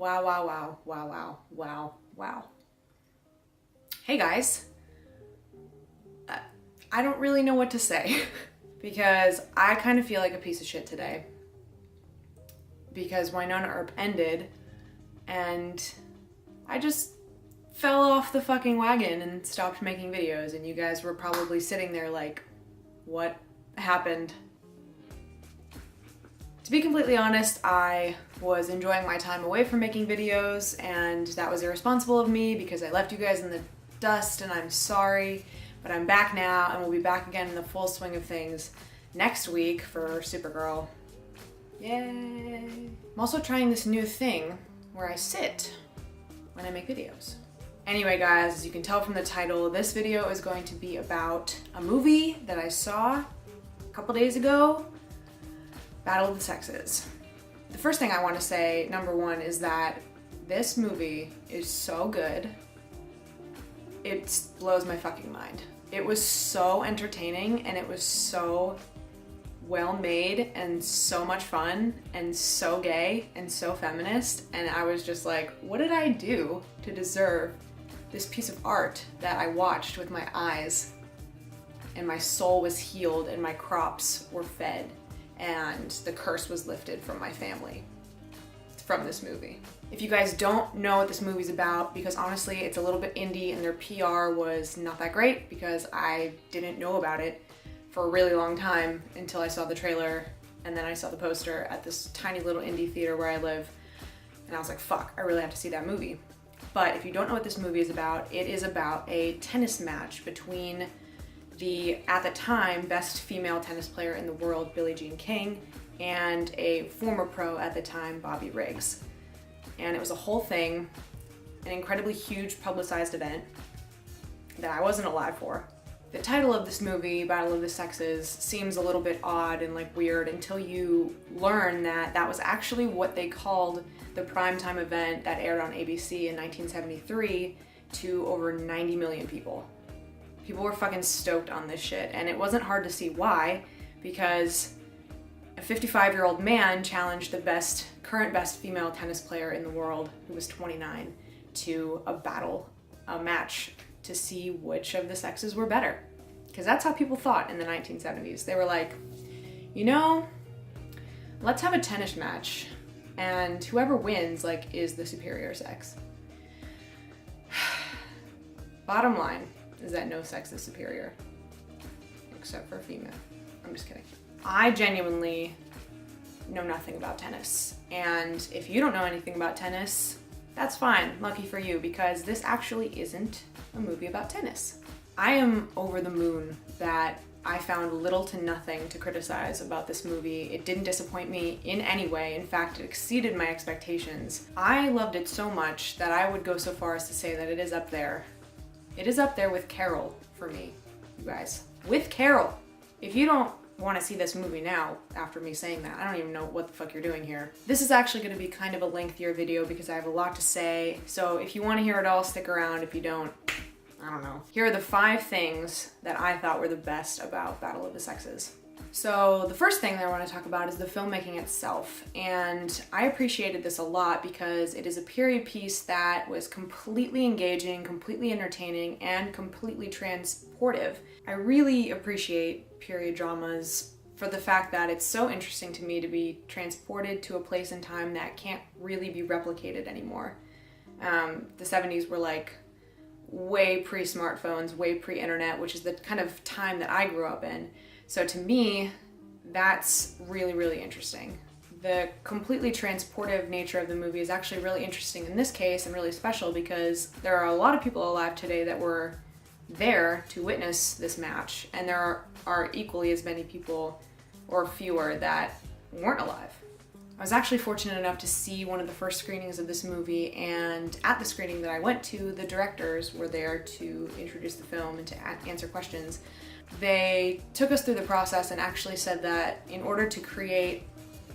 Wow, wow, wow, wow, wow, wow, wow. Hey guys. I don't really know what to say because I kind of feel like a piece of shit today because Winona Earp ended and I just fell off the fucking wagon and stopped making videos, and you guys were probably sitting there like, what happened? To be completely honest, I was enjoying my time away from making videos, and that was irresponsible of me because I left you guys in the dust, and I'm sorry, but I'm back now and we'll be back again in the full swing of things next week for Supergirl. Yay! I'm also trying this new thing where I sit when I make videos. Anyway guys, as you can tell from the title, this video is going to be about a movie that I saw a couple days ago, Battle of the Sexes. The first thing I want to say, number one, is that this movie is so good. It blows my fucking mind. It was so entertaining and it was so well made and so much fun and so gay and so feminist, and I was just like, what did I do to deserve this piece of art that I watched with my eyes, and my soul was healed and my crops were fed and the curse was lifted from my family from this movie. If you guys don't know what this movie's about, because honestly it's a little bit indie and their PR was not that great because I didn't know about it for a really long time until I saw the trailer, and then I saw the poster at this tiny little indie theater where I live, and I was like, fuck, I really have to see that movie. But if you don't know what this movie is about, it is about a tennis match between the, at the time, best female tennis player in the world, Billie Jean King, and a former pro at the time, Bobby Riggs. And it was a whole thing, an incredibly huge publicized event that I wasn't alive for. The title of this movie, Battle of the Sexes, seems a little bit odd and like weird until you learn that that was actually what they called the primetime event that aired on ABC in 1973 to over 90 million people. People were fucking stoked on this shit, and it wasn't hard to see why, because a 55-year-old man challenged the current best female tennis player in the world, who was 29, to a match to see which of the sexes were better. Because that's how people thought in the 1970s. They were like, you know, let's have a tennis match, and whoever wins, like, is the superior sex. Bottom line is that no sex is superior, except for female. I'm just kidding. I genuinely know nothing about tennis, and if you don't know anything about tennis, that's fine, lucky for you, because this actually isn't a movie about tennis. I am over the moon that I found little to nothing to criticize about this movie. It didn't disappoint me in any way. In fact, it exceeded my expectations. I loved it so much that I would go so far as to say that it is up there. It is up there with Carol for me, you guys. With Carol. If you don't want to see this movie now, after me saying that, I don't even know what the fuck you're doing here. This is actually going to be kind of a lengthier video because I have a lot to say, so if you want to hear it all, stick around. If you don't, I don't know. Here are the 5 things that I thought were the best about Battle of the Sexes. So the first thing that I want to talk about is the filmmaking itself, and I appreciated this a lot because it is a period piece that was completely engaging, completely entertaining, and completely transportive. I really appreciate period dramas for the fact that it's so interesting to me to be transported to a place in time that can't really be replicated anymore. The 70s were like way pre-smartphones, way pre-internet, which is the kind of time that I grew up in. So to me, that's really, really interesting. The completely transportive nature of the movie is actually really interesting in this case and really special because there are a lot of people alive today that were there to witness this match, and there are equally as many people or fewer that weren't alive. I was actually fortunate enough to see one of the first screenings of this movie, and at the screening that I went to, the directors were there to introduce the film and to answer questions. They took us through the process and actually said that in order to create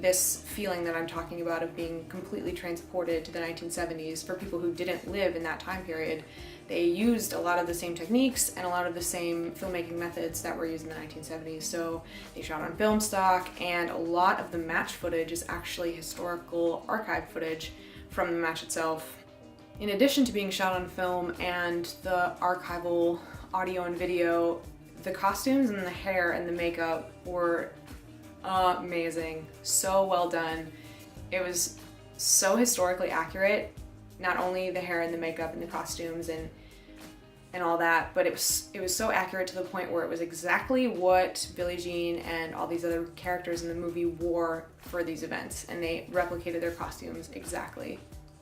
this feeling that I'm talking about of being completely transported to the 1970s for people who didn't live in that time period, they used a lot of the same techniques and a lot of the same filmmaking methods that were used in the 1970s. So they shot on film stock, and a lot of the match footage is actually historical archive footage from the match itself. In addition to being shot on film and the archival audio and video, the costumes and the hair and the makeup were amazing. So well done. It was so historically accurate, not only the hair and the makeup and the costumes and all that, but it was so accurate to the point where it was exactly what Billie Jean and all these other characters in the movie wore for these events, and they replicated their costumes exactly.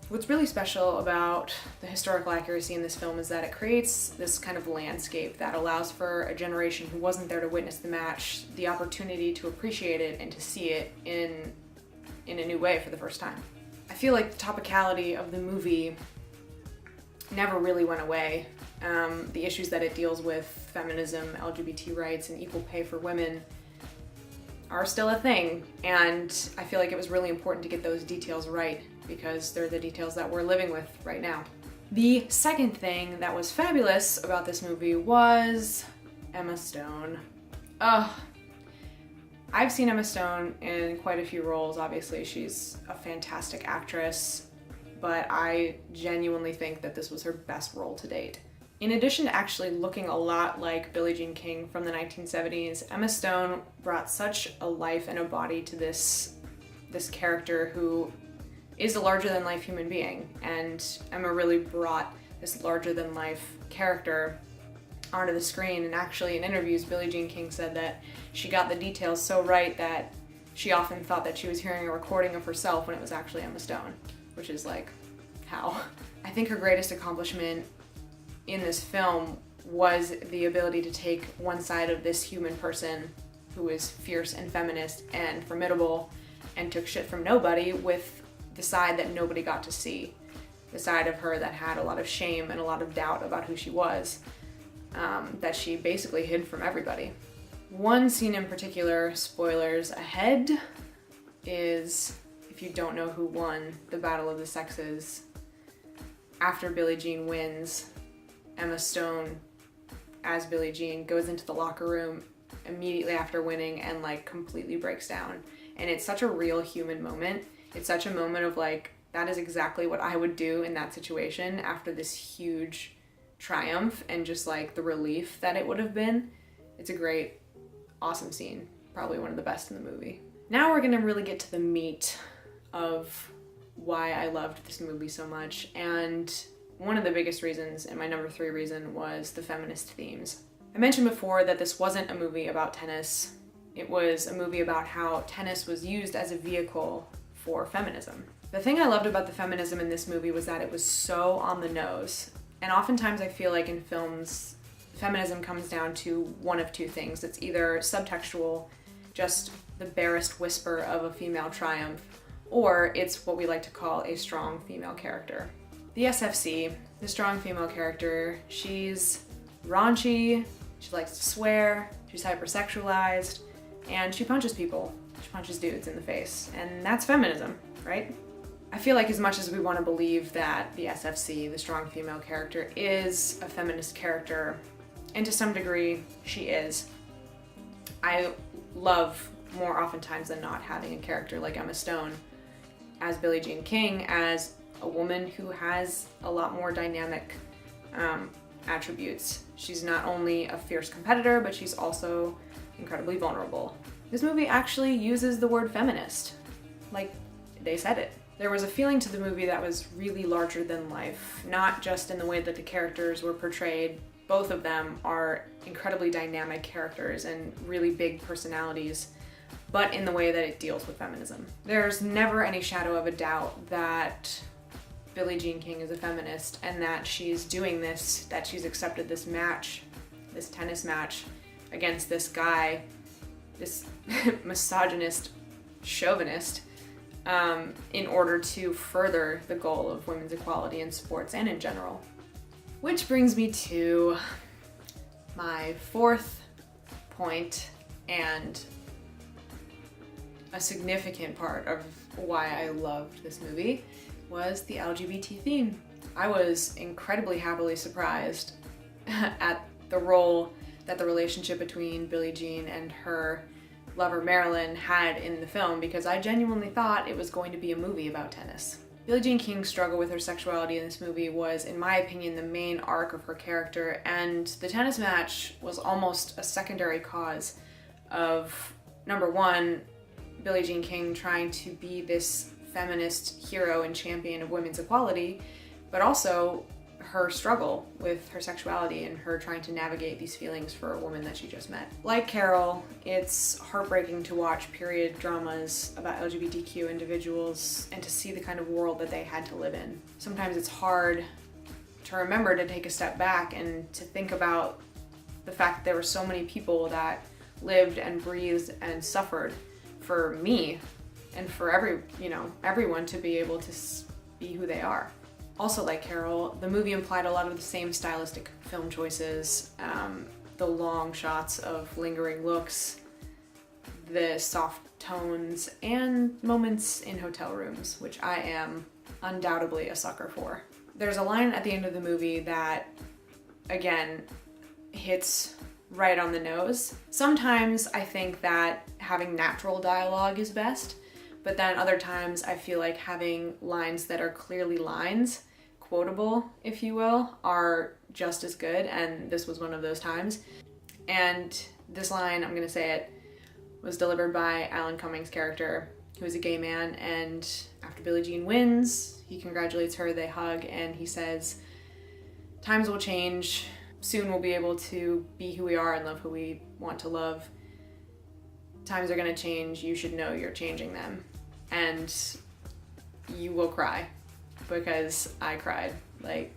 What's really special about the historical accuracy in this film is that it creates this kind of landscape that allows for a generation who wasn't there to witness the match the opportunity to appreciate it and to see it in a new way for the first time. I feel like the topicality of the movie never really went away. The issues that it deals with, feminism, LGBT rights, and equal pay for women, are still a thing, and I feel like it was really important to get those details right because they're the details that we're living with right now. The second thing that was fabulous about this movie was Emma Stone. I've seen Emma Stone in quite a few roles. Obviously, she's a fantastic actress, but I genuinely think that this was her best role to date. In addition to actually looking a lot like Billie Jean King from the 1970s, Emma Stone brought such a life and a body to this character who is a larger-than-life human being, and Emma really brought this larger-than-life character onto the screen. And actually, in interviews, Billie Jean King said that she got the details so right that she often thought that she was hearing a recording of herself when it was actually Emma Stone, which is like, how? I think her greatest accomplishment in this film was the ability to take one side of this human person who is fierce and feminist and formidable and took shit from nobody with the side that nobody got to see. The side of her that had a lot of shame and a lot of doubt about who she was, that she basically hid from everybody. One scene in particular, spoilers ahead, is, if you don't know who won the Battle of the Sexes, after Billie Jean wins, Emma Stone, as Billie Jean, goes into the locker room immediately after winning and like completely breaks down. And it's such a real human moment. It's such a moment of like, that is exactly what I would do in that situation after this huge triumph and just like the relief that it would have been. It's a great, awesome scene. Probably one of the best in the movie. Now we're gonna really get to the meat of why I loved this movie so much, and one of the biggest reasons, and my number 3 reason, was the feminist themes. I mentioned before that this wasn't a movie about tennis. It was a movie about how tennis was used as a vehicle for feminism. The thing I loved about the feminism in this movie was that it was so on the nose. And oftentimes I feel like in films, feminism comes down to one of two things. It's either subtextual, just the barest whisper of a female triumph, or it's what we like to call a strong female character. The SFC, the strong female character, she's raunchy, she likes to swear, she's hypersexualized, and she punches people. She punches dudes in the face, and that's feminism, right? I feel like as much as we want to believe that the SFC, the strong female character, is a feminist character, and to some degree she is, I love more oftentimes than not having a character like Emma Stone as Billie Jean King, as a woman who has a lot more dynamic attributes. She's not only a fierce competitor, but she's also incredibly vulnerable. This movie actually uses the word feminist. Like, they said it. There was a feeling to the movie that was really larger than life, not just in the way that the characters were portrayed. Both of them are incredibly dynamic characters and really big personalities, but in the way that it deals with feminism. There's never any shadow of a doubt that Billie Jean King is a feminist and that she's doing this, that she's accepted this match, this tennis match against this guy, this misogynist chauvinist, in order to further the goal of women's equality in sports and in general. Which brings me to my 4th point, and a significant part of why I loved this movie was the LGBT theme. I was incredibly happily surprised at the role that the relationship between Billie Jean and her lover Marilyn had in the film, because I genuinely thought it was going to be a movie about tennis. Billie Jean King's struggle with her sexuality in this movie was, in my opinion, the main arc of her character, and the tennis match was almost a secondary cause of, number one, Billie Jean King trying to be this feminist hero and champion of women's equality, but also her struggle with her sexuality and her trying to navigate these feelings for a woman that she just met. Like Carol, it's heartbreaking to watch period dramas about LGBTQ individuals and to see the kind of world that they had to live in. Sometimes it's hard to remember to take a step back and to think about the fact that there were so many people that lived and breathed and suffered for me and for everyone to be able to be who they are. Also, like Carol, the movie implied a lot of the same stylistic film choices, the long shots of lingering looks, the soft tones, and moments in hotel rooms, which I am undoubtedly a sucker for. There's a line at the end of the movie that, again, hits right on the nose. Sometimes I think that having natural dialogue is best, but then other times I feel like having lines that are clearly lines, quotable, if you will, are just as good, and this was one of those times. And this line, I'm gonna say it, was delivered by Alan Cumming's character, who is a gay man, and after Billie Jean wins, he congratulates her, they hug, and he says, "Times will change, soon we'll be able to be who we are and love who we want to love. Times are gonna change, you should know you're changing them." And you will cry, because I cried. Like,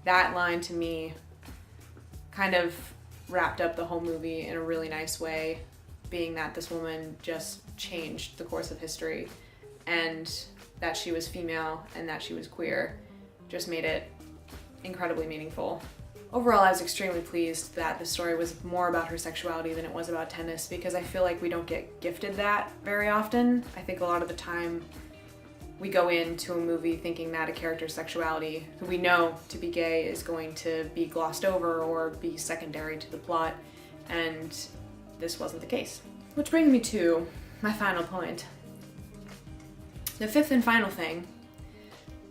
that line to me kind of wrapped up the whole movie in a really nice way, being that this woman just changed the course of history, and that she was female and that she was queer just made it incredibly meaningful. Overall, I was extremely pleased that the story was more about her sexuality than it was about tennis, because I feel like we don't get gifted that very often. I think a lot of the time we go into a movie thinking that a character's sexuality, who we know to be gay, is going to be glossed over or be secondary to the plot, and this wasn't the case. Which brings me to my final point. The fifth and final thing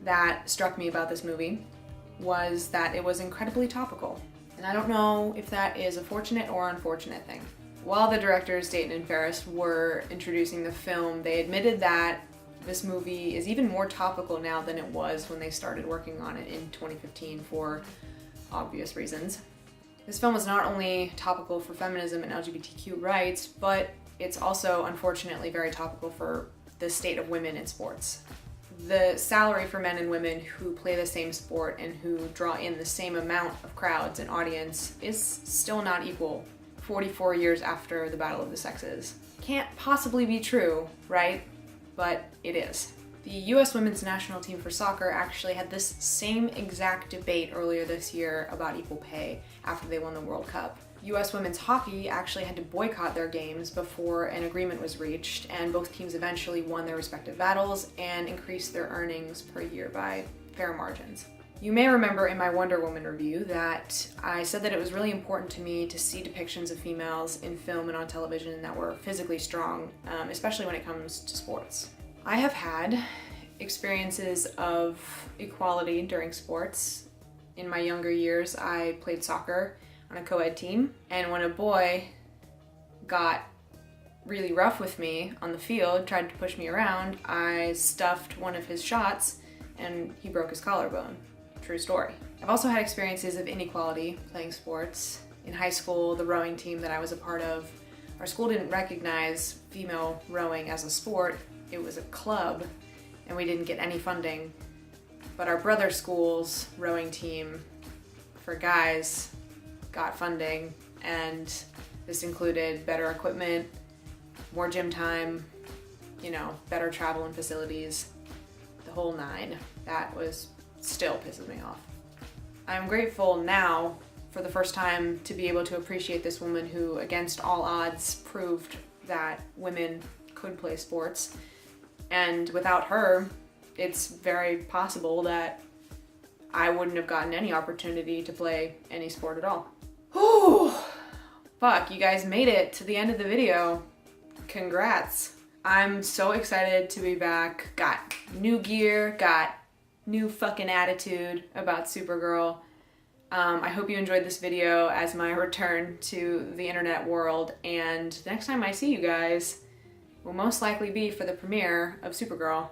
that struck me about this movie was that it was incredibly topical. And I don't know if that is a fortunate or unfortunate thing. While the directors, Dayton and Ferris, were introducing the film, they admitted that this movie is even more topical now than it was when they started working on it in 2015 for obvious reasons. This film is not only topical for feminism and LGBTQ rights, but it's also unfortunately very topical for the state of women in sports. The salary for men and women who play the same sport and who draw in the same amount of crowds and audience is still not equal 44 years after the Battle of the Sexes. Can't possibly be true, right? But it is. The US women's national team for soccer actually had this same exact debate earlier this year about equal pay after they won the World Cup. US women's hockey actually had to boycott their games before an agreement was reached, and both teams eventually won their respective battles and increased their earnings per year by fair margins. You may remember in my Wonder Woman review that I said that it was really important to me to see depictions of females in film and on television that were physically strong, especially when it comes to sports. I have had experiences of equality during sports. In my younger years, I played soccer on a co-ed team, and when a boy got really rough with me on the field, tried to push me around, I stuffed one of his shots and he broke his collarbone. True story. I've also had experiences of inequality playing sports. In high school, the rowing team that I was a part of, our school didn't recognize female rowing as a sport. It was a club and we didn't get any funding. But our brother school's rowing team for guys got funding, and this included better equipment, more gym time, better travel and facilities, the whole nine. That still pisses me off. I'm grateful now for the first time to be able to appreciate this woman who, against all odds, proved that women could play sports. And without her, it's very possible that I wouldn't have gotten any opportunity to play any sport at all. Whew! Fuck, you guys made it to the end of the video. Congrats. I'm so excited to be back. Got new gear, got new fucking attitude about Supergirl. I hope you enjoyed this video as my return to the internet world, and the next time I see you guys will most likely be for the premiere of Supergirl.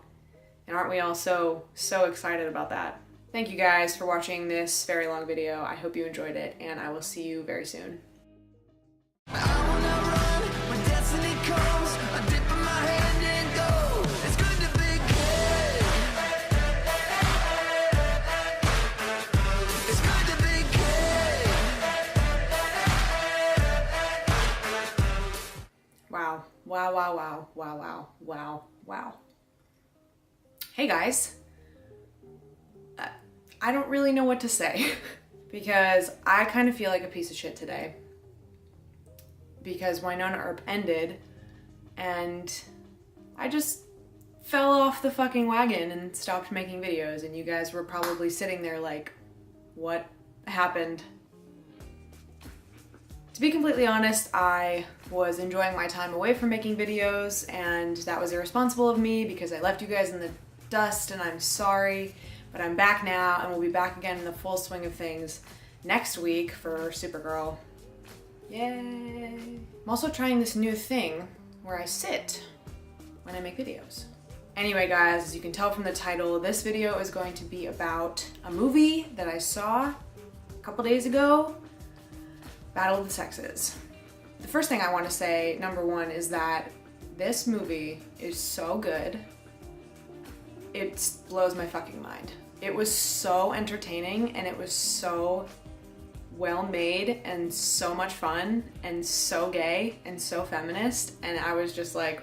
And aren't we all so excited about that? Thank you guys for watching this very long video. I hope you enjoyed it, and I will see you very soon. Wow. Wow, wow, wow, wow, wow, wow, wow. Hey guys. I don't really know what to say because I kind of feel like a piece of shit today because Winona Earp ended and I just fell off the fucking wagon and stopped making videos, and you guys were probably sitting there like, what happened? To be completely honest, I was enjoying my time away from making videos, and that was irresponsible of me because I left you guys in the dust, and I'm sorry, but I'm back now and we'll be back again in the full swing of things next week for Supergirl. Yay! I'm also trying this new thing where I sit when I make videos. Anyway guys, as you can tell from the title, this video is going to be about a movie that I saw a couple days ago, Battle of the Sexes. The first thing I want to say, number one, is that this movie is so good. It blows my fucking mind. It was so entertaining and it was so well made and so much fun and so gay and so feminist, and I was just like,